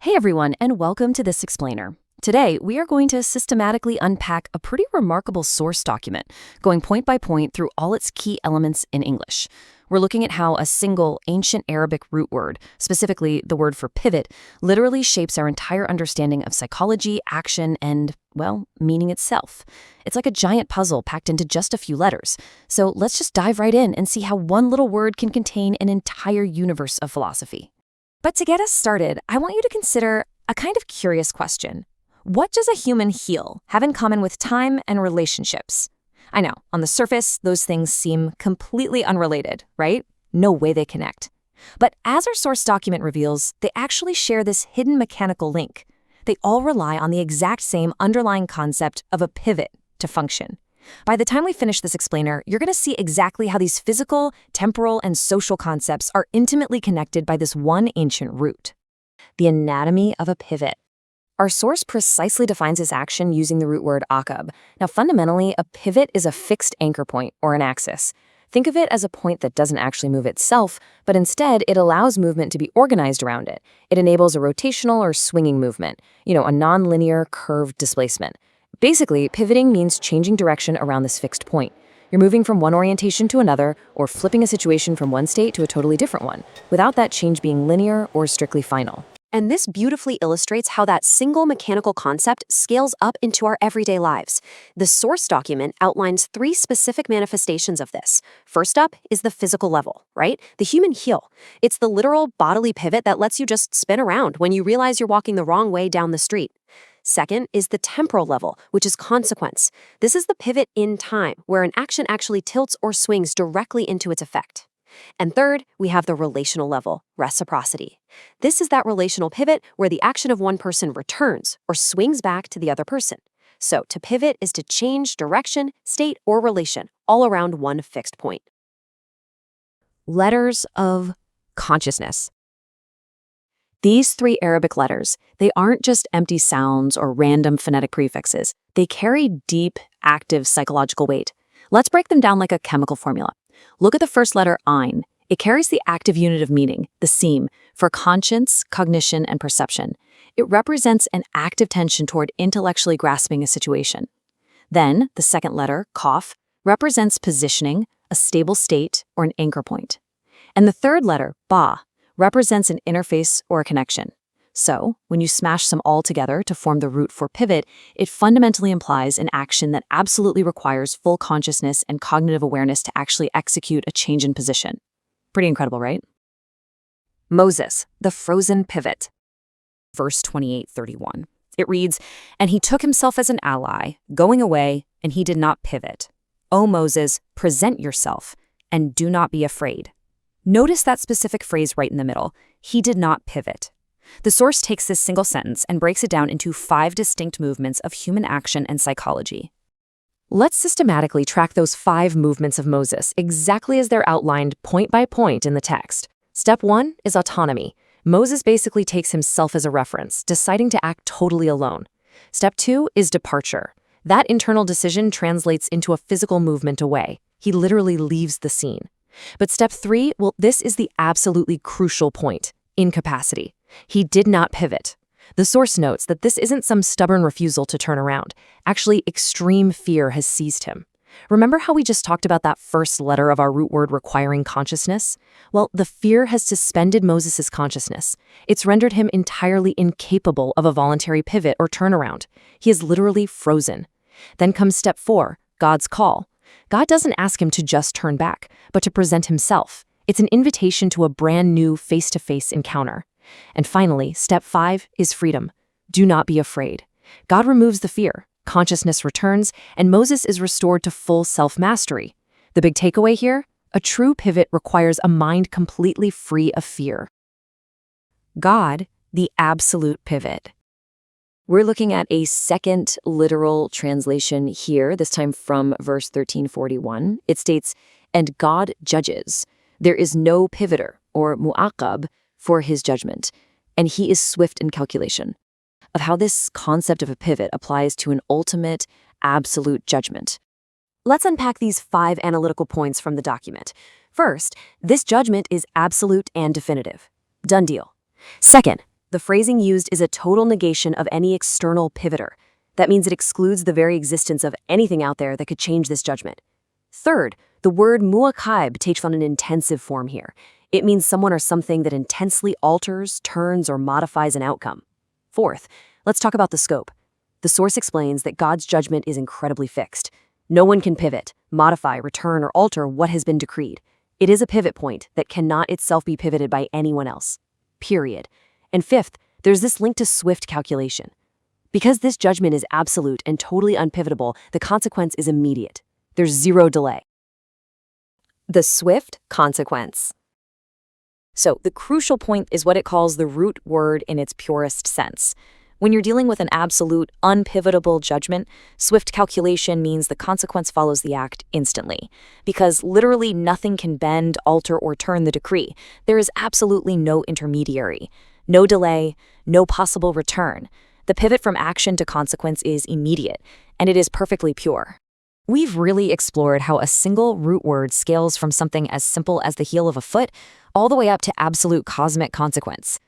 Hey everyone, and welcome to this explainer. Today, we are going to systematically unpack a pretty remarkable source document, going point by point through all its key elements in English. We're looking at how a single ancient Arabic root word, specifically the word for pivot, literally shapes our entire understanding of psychology, action, and, well, meaning itself. It's like a giant puzzle packed into just a few letters. So let's just dive right in and see how one little word can contain an entire universe of philosophy. But to get us started, I want you to consider a kind of curious question. What does a human heel have in common with time and relationships? I know, on the surface, those things seem completely unrelated, right? No way they connect. But as our source document reveals, they actually share this hidden mechanical link. They all rely on the exact same underlying concept of a pivot to function. By the time we finish this explainer, you're going to see exactly how these physical, temporal, and social concepts are intimately connected by this one ancient root. The anatomy of a pivot. Our source precisely defines this action using the root word aqab. Now, fundamentally, a pivot is a fixed anchor point, or an axis. Think of it as a point that doesn't actually move itself, but instead it allows movement to be organized around it. It enables a rotational or swinging movement, a nonlinear curved displacement. Basically, pivoting means changing direction around this fixed point. You're moving from one orientation to another, or flipping a situation from one state to a totally different one, without that change being linear or strictly final. And this beautifully illustrates how that single mechanical concept scales up into our everyday lives. The source document outlines 3 specific manifestations of this. First up is the physical level, right? The human heel. It's the literal bodily pivot that lets you just spin around when you realize you're walking the wrong way down the street. Second is the temporal level, which is consequence. This is the pivot in time, where an action actually tilts or swings directly into its effect. And third, we have the relational level, reciprocity. This is that relational pivot where the action of one person returns or swings back to the other person. So to pivot is to change direction, state, or relation, all around one fixed point. Letters of consciousness. These 3 Arabic letters, they aren't just empty sounds or random phonetic prefixes. They carry deep, active psychological weight. Let's break them down like a chemical formula. Look at the first letter, ein. It carries the active unit of meaning, the seam, for conscience, cognition, and perception. It represents an active tension toward intellectually grasping a situation. Then, the second letter, kaf, represents positioning, a stable state, or an anchor point. And the third letter, ba, represents an interface or a connection. So, when you smash them all together to form the root for pivot, it fundamentally implies an action that absolutely requires full consciousness and cognitive awareness to actually execute a change in position. Pretty incredible, right? Moses, the frozen pivot. Verse 28-31. It reads, "And he took himself as an ally, going away, and he did not pivot. O Moses, present yourself, and do not be afraid." Notice that specific phrase right in the middle. He did not pivot. The source takes this single sentence and breaks it down into 5 distinct movements of human action and psychology. Let's systematically track those 5 movements of Moses exactly as they're outlined point by point in the text. Step 1 is autonomy. Moses basically takes himself as a reference, deciding to act totally alone. Step 2 is departure. That internal decision translates into a physical movement away. He literally leaves the scene. But step 3, well, this is the absolutely crucial point, incapacity. He did not pivot. The source notes that this isn't some stubborn refusal to turn around. Actually, extreme fear has seized him. Remember how we just talked about that first letter of our root word requiring consciousness? Well, the fear has suspended Moses' consciousness. It's rendered him entirely incapable of a voluntary pivot or turnaround. He is literally frozen. Then comes step 4, God's call. God doesn't ask him to just turn back, but to present himself. It's an invitation to a brand new face-to-face encounter. And finally, step 5 is freedom. Do not be afraid. God removes the fear, consciousness returns, and Moses is restored to full self-mastery. The big takeaway here? A true pivot requires a mind completely free of fear. God, the absolute pivot. We're looking at a second literal translation here, this time from verse 1341. It states, "And God judges. There is no pivoter, or mu'aqab, for his judgment, and he is swift in calculation." Of how this concept of a pivot applies to an ultimate, absolute judgment. Let's unpack these 5 analytical points from the document. First, this judgment is absolute and definitive. Done deal. Second, the phrasing used is a total negation of any external pivoter. That means it excludes the very existence of anything out there that could change this judgment. Third, the word muakaib takes on an intensive form here. It means someone or something that intensely alters, turns, or modifies an outcome. Fourth, let's talk about the scope. The source explains that God's judgment is incredibly fixed. No one can pivot, modify, return, or alter what has been decreed. It is a pivot point that cannot itself be pivoted by anyone else. Period. And fifth, there's this link to swift calculation. Because this judgment is absolute and totally unpivotable, the consequence is immediate. There's zero delay. The swift consequence. So the crucial point is what it calls the root word in its purest sense. When you're dealing with an absolute, unpivotable judgment, swift calculation means the consequence follows the act instantly. Because literally nothing can bend, alter, or turn the decree. There is absolutely no intermediary. No delay, no possible return. The pivot from action to consequence is immediate, and it is perfectly pure. We've really explored how a single root word scales from something as simple as the heel of a foot all the way up to absolute cosmic consequence.